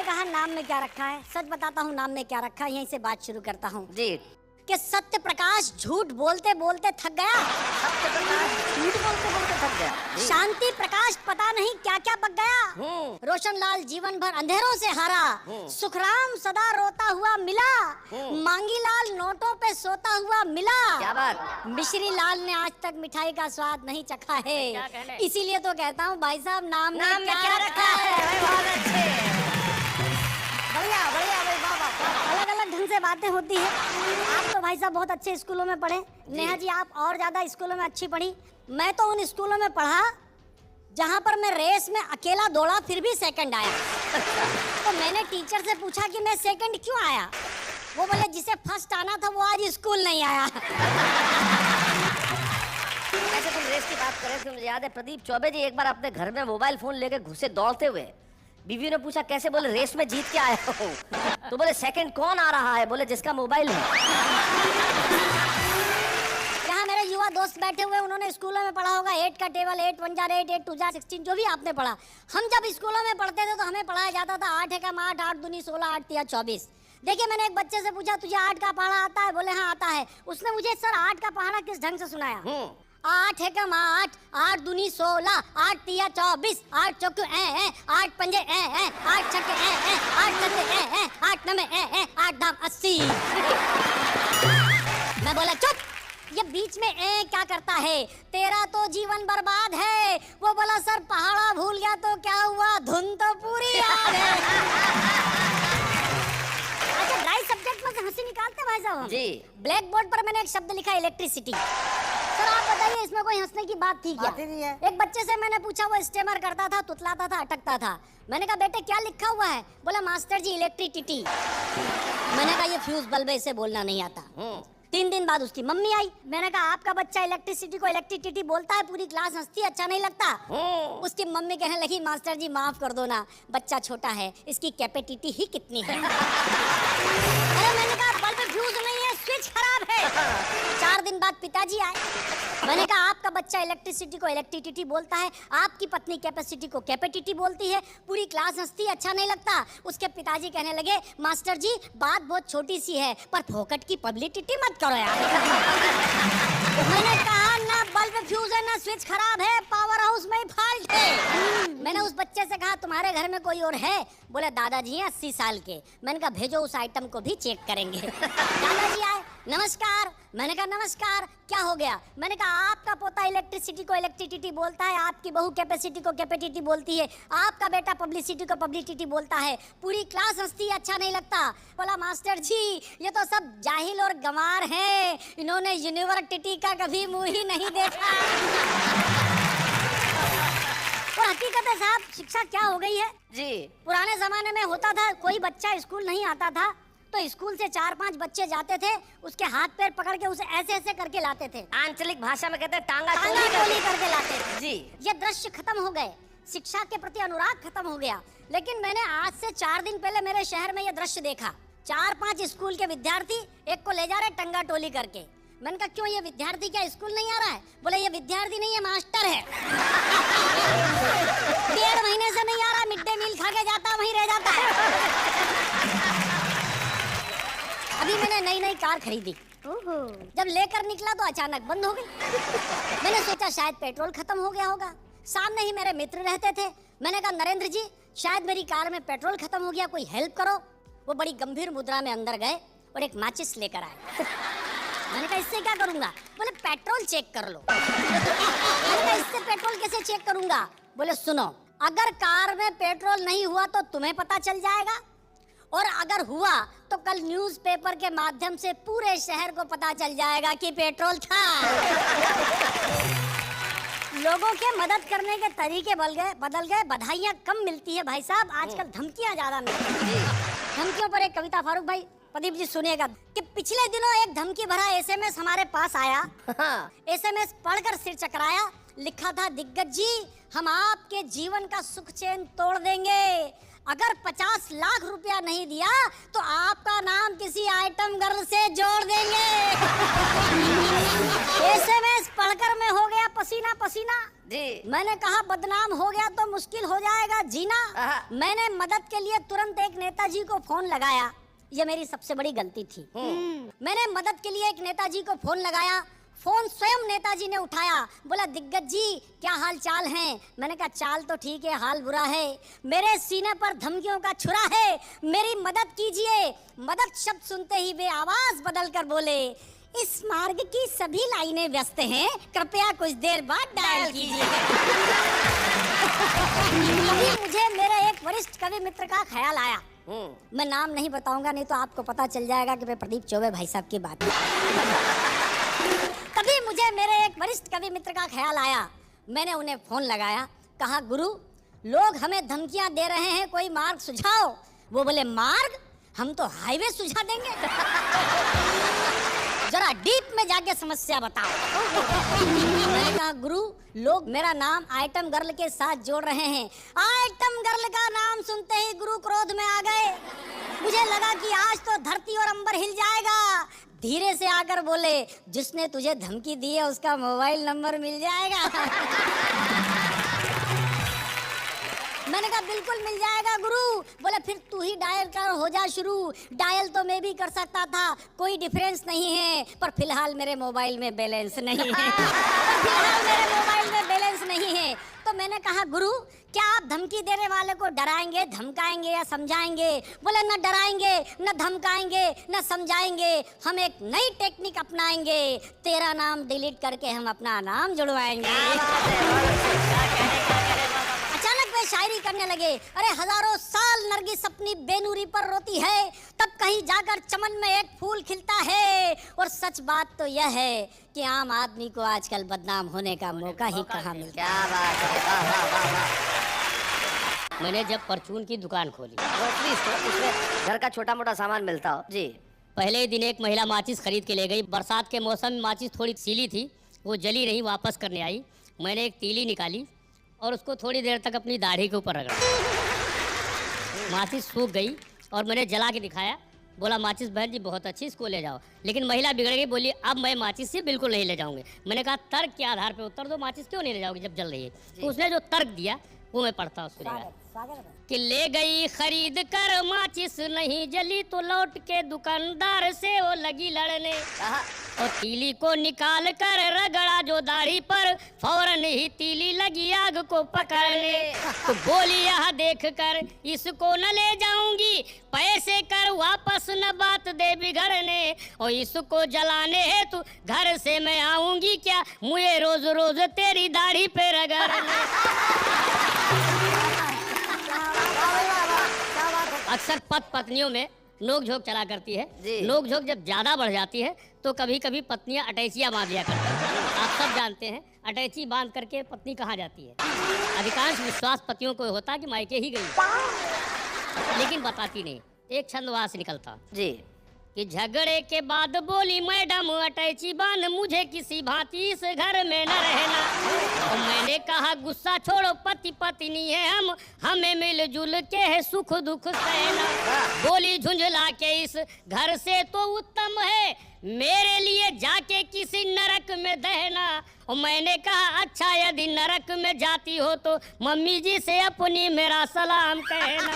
कहा नाम में क्या रखा है, सच बताता हूँ नाम में क्या रखा है, यहीं से बात शुरू करता हूँ जी। कि सत्य प्रकाश झूठ बोलते बोलते थक गया। सत्य प्रकाश झूठ बोलते बोलते थक गया। शांति प्रकाश पता नहीं क्या क्या पक गया। रोशन लाल जीवन भर अंधेरों से हारा। सुखराम सदा रोता हुआ मिला। मांगी लाल नोटों पे सोता हुआ मिला। क्या बात। मिश्री लाल ने आज तक मिठाई का स्वाद नहीं चखा है, इसीलिए तो कहता हूँ भाई साहब नाम में क्या रखा है। बहुत अच्छे, बढ़िया बढ़िया भाई, अलग अलग ढंग से बातें होती है। आप तो भाई साहब बहुत अच्छे स्कूलों में पढ़े, नेहा जी आप और ज्यादा स्कूलों में अच्छी पढ़ी। मैं तो उन स्कूलों में पढ़ा जहाँ पर मैं रेस में अकेला दौड़ा फिर भी सेकंड आया। तो मैंने टीचर से पूछा कि मैं सेकंड क्यों आया, वो बोले जिसे फर्स्ट आना था वो आज स्कूल नहीं आया। ऐसे तुम रेस की बात करें तो मुझे याद है प्रदीप चौबे जी एक बार अपने घर में मोबाइल फोन लेके घुसे दौड़ते हुए। बीवी ने पूछा कैसे, बोले रेस में जीत के आए हो। तो बोले सेकंड कौन आ रहा है, बोले जिसका मोबाइल है। यहाँ मेरे युवा दोस्त बैठे हुए, उन्होंने स्कूलों में पढ़ा होगा 8 का टेबल, 8 1 जार 8, 8 2 जार 16, जो भी आपने पढ़ा। हम जब स्कूलों में पढ़ते थे तो हमें पढ़ाया जाता था 8 एकम 8, 8 दूनी 16, 8 तिया 24। देखिए मैंने एक बच्चे से पूछा तुझे 8 का पहाड़ा आता है, बोले हाँ आता है। उसने मुझे सर 8 का पहाड़ा किस ढंग से सुनाया। 8 एकम 8, 8 दूनी 16, 8 तिया 24, 8 चौके 8 पंजे 8 छक्के 8 सत्ते 8 नमे 8 दाम 80। मैं बोला चुप, ये बीच में क्या करता है, तेरा तो जीवन बर्बाद है। वो बोला सर पहाड़ा भूल गया तो क्या हुआ, धुन तो पूरी याद है। अच्छा ड्राई सब्जेक्ट में से हंसी निकालते भाई साहब जी। ब्लैक बोर्ड पर मैंने एक शब्द लिखा इलेक्ट्रिसिटी। सर आप बताइए इसमें कोई हंसने की बात थी क्या? नहीं है। एक बच्चे से मैंने पूछा, वो स्टेमर करता था, तुतलाता था, अटकता था। मैंने कहा बेटे क्या लिखा हुआ है, बोला मास्टर जी इलेक्ट्रिसिटी। मैंने कहा ये फ्यूज बल्ब है, इसे बोलना नहीं आता। 3 दिन बाद उसकी मम्मी आई, मैंने कहा आपका बच्चा इलेक्ट्रिसिटी को इलेक्ट्रिसिटी बोलता है, पूरी क्लास हंसती, अच्छा नहीं लगता। उसकी मम्मी कहने लगी मास्टर जी माफ कर दो ना, बच्चा छोटा है, इसकी कैपेसिटी ही कितनी है। अरे मैंने कहा बल्ब फ्यूज नहीं है, स्विच खराब है। 4 दिन बाद पिताजी आए, मैंने कहा आपका बच्चा इलेक्ट्रिसिटी को इलेक्ट्रिसिटी बोलता है, आपकी पत्नी कैपेसिटी को कैपेसिटी बोलती है, पूरी क्लास हंसती, अच्छा नहीं लगता। उसके पिताजी कहने लगे मास्टर जी बात बहुत छोटी सी है, पर फोकट की पब्लिसिटी मत करो यार। मैंने कहा ना बल्ब फ्यूज है ना स्विच खराब है, पावर हाउस में फॉल्ट है। मैंने उस बच्चे से कहा तुम्हारे घर में कोई और है, बोले दादाजी हैं 80 साल के। मैंने कहा भेजो उस आइटम को भी चेक करेंगे। दादाजी आए, नमस्कार। मैंने कहा नमस्कार, क्या हो गया? मैंने कहा आपका पोता इलेक्ट्रिसिटी को इलेक्ट्रिसिटी बोलता है, आपकी बहू कैपेसिटी को कैपेसिटी बोलती है, आपका बेटा पब्लिसिटी को पब्लिसिटी बोलता है, पूरी क्लास हंसती, अच्छा नहीं लगता। बोला मास्टर जी ये तो सब जाहिल और गंवार हैं, इन्होंने यूनिवर्सिटी का कभी मुंह ही नहीं देखा। और हकीकत है साहब शिक्षा क्या हो गई है जी। पुराने जमाने में होता था कोई बच्चा स्कूल नहीं आता था तो स्कूल से 4-5 बच्चे जाते थे, उसके हाथ पैर पकड़ के उसे ऐसे ऐसे करके लाते थे। आंचलिक भाषा में कहते हैं टांगा टोली करके लाते थे। जी। ये दृश्य खत्म हो गए, शिक्षा के प्रति अनुराग खत्म हो गया। लेकिन मैंने आज से 4 दिन पहले मेरे शहर में ये दृश्य देखा। 4-5 स्कूल के विद्यार्थी एक को ले जा रहे टंगा टोली करके। मैंने कहा क्यों, ये विद्यार्थी क्या स्कूल नहीं आ रहा है? बोले ये विद्यार्थी नहीं है मास्टर है। 1.5 महीने से नहीं आ रहा, मिड डे मील खा के जाता वहीं रह जाता है। अभी मैंने नई कार खरीदी, जब लेकर निकला तो अचानक बंद हो गई। मैंने सोचा शायद पेट्रोल खत्म हो गया होगा। सामने ही मेरे मित्र रहते थे, मैंने कहा नरेंद्र जी शायद मेरी कार में पेट्रोल खत्म हो गया, कोई हेल्प करो। वो बड़ी गंभीर मुद्रा में अंदर गए और एक माचिस लेकर आए। मैंने कहा इससे क्या करूंगा? बोले पेट्रोल चेक कर लो। मैंने कहा इससे पेट्रोल कैसे चेक करूंगा? बोले सुनो, अगर कार में पेट्रोल नहीं हुआ तो तुम्हें पता चल जाएगा, और अगर हुआ तो कल न्यूज़पेपर के माध्यम से पूरे शहर को पता चल जाएगा कि पेट्रोल था। लोगों के मदद करने के तरीके बदल गए, बधाइयाँ कम मिलती है भाई साहब, आजकल धमकियाँ ज्यादा मिलती है। धमकियों पर एक कविता फारूक भाई प्रदीप जी सुनिएगा कि पिछले दिनों एक धमकी भरा एसएमएस हमारे पास आया। एसएमएस पढ़कर सिर चकराया। लिखा था दिग्गज जी हम आपके जीवन का सुख चैन तोड़ देंगे, अगर 50 लाख रुपया नहीं दिया तो आपका नाम किसी आइटम गर्ल से जोड़ देंगे। एसएमएस पढ़कर मैं हो गया पसीना पसीना। जी। मैंने कहा बदनाम हो गया तो मुश्किल हो जाएगा जीना। मैंने मदद के लिए तुरंत एक नेताजी को फोन लगाया। ये मेरी सबसे बड़ी गलती थी। मैंने मदद के लिए एक नेताजी को फोन लगाया। फोन स्वयं नेताजी ने उठाया। बोला दिग्गज जी क्या हाल चाल हैं? मैंने कहा चाल तो ठीक है, हाल बुरा है। मेरे सीने पर धमकियों का छुरा है, मेरी मदद कीजिए। मदद शब्द सुनते ही वे आवाज बदल कर बोले, इस मार्ग की सभी लाइनें व्यस्त हैं, कृपया कुछ देर बाद डायल कीजिए। तभी मुझे मेरे एक वरिष्ठ कवि मित्र का ख्याल आया। मैं नाम नहीं बताऊंगा, नहीं तो आपको पता चल जाएगा कि मैं प्रदीप चौबे भाई साहब की बात। तभी मुझे मेरे एक वरिष्ठ कवि मित्र का ख्याल आया। मैंने उन्हें फोन लगाया, कहा गुरु लोग हमें धमकियां दे रहे हैं, कोई मार्ग सुझाओ। वो बोले मार्ग? हम तो हाईवे सुझा देंगे। जरा डीप में जाके समस्या बताओ। मैंने कहा गुरु लोग मेरा नाम आइटम गर्ल के साथ जोड़ रहे हैं। आइटम गर्ल का नाम सुनते ही गुरु क्रोध में आ गए। मुझे लगा कि आज तो धरती और अंबर हिल जाएगा। धीरे से आकर बोले, जिसने तुझे धमकी दी है उसका मोबाइल नंबर मिल जाएगा। मैंने कहा बिल्कुल मिल जाएगा गुरु। बोले फिर तू ही डायल कर, हो जा शुरू। डायल तो मैं भी कर सकता था, कोई डिफरेंस नहीं है, पर फिलहाल मेरे मोबाइल में बैलेंस नहीं है। फिलहाल मेरे मोबाइल में बैलेंस नहीं है। तो मैंने कहा गुरु क्या आप धमकी देने वाले को डराएंगे, धमकाएंगे या समझाएंगे? बोले न डराएंगे, न धमकाएंगे, न समझाएंगे, हम एक नई टेक्निक अपनाएंगे। तेरा नाम डिलीट करके हम अपना नाम जुड़वाएंगे। अचानक वे शायरी करने लगे, अरे हजारों साल नरगिस अपनी बेनूरी पर रोती है, तब कहीं जाकर चमन में एक फूल खिलता है। और सच बात तो यह है कि आम आदमी को आजकल बदनाम होने का मौका ही कहाँ मिलता है। मैंने जब परचून की दुकान खोली, उसमें घर का छोटा मोटा सामान मिलता हो जी। पहले ही दिन एक महिला माचिस खरीद के ले गई। बरसात के मौसम में माचिस थोड़ी सीली थी, वो जली रही, वापस करने आई। मैंने एक तीली निकाली और उसको थोड़ी देर तक अपनी दाढ़ी के ऊपर रगड़ा। माचिस सूख गई और मैंने जला के दिखाया। बोला माचिस बहन जी बहुत अच्छी, इसको ले जाओ। लेकिन महिला बिगड़ गई, बोली अब मैं माचिस से बिल्कुल नहीं ले जाऊंगी। मैंने कहा तर्क के आधार पर उत्तर दो, माचिस क्यों नहीं ले जाओगी जब जल रही है? तो उसने जो तर्क दिया वो मैं पढ़ता हूँ, सुनिएगा। कि ले गई खरीद कर माचिस नहीं जली, तो लौट के दुकानदार से वो लगी लड़ने। और तीली को निकाल कर रगड़ा जो दाढ़ी पर, फौरन ही तीली लगी आग को पकड़ने। तो बोली यह देख कर इसको न ले जाऊंगी, पैसे कर वापस न बात दे बिगड़ने। और इसको जलाने है तो घर से मैं आऊंगी क्या, मुझे रोज रोज तेरी दाढ़ी पे रगड़ने। अक्सर पति पत्नियों में नोक झोंक चला करती है। नोक झोंक जब ज्यादा बढ़ जाती है तो कभी कभी पत्नियां अटैचियां बांध लिया करती हैं। आप सब जानते हैं अटैची बांध करके पत्नी कहाँ जाती है? अधिकांश विश्वास पतियों को होता है कि मायके ही गई, लेकिन बताती नहीं। एक छंद वहां से निकलता जी कि झगड़े के बाद बोली मैडम अटैची बांध, मुझे किसी भांति इस घर में न रहना। और मैंने कहा गुस्सा छोड़ो, पति पत्नी है हम, हमें मिलजुल के है सुख दुख सहना। बोली झुंझला के इस घर से तो उत्तम है मेरे लिए जाके किसी नरक में दहना। और मैंने कहा अच्छा यदि नरक में जाती हो तो मम्मी जी से अपनी मेरा सलाम कहना।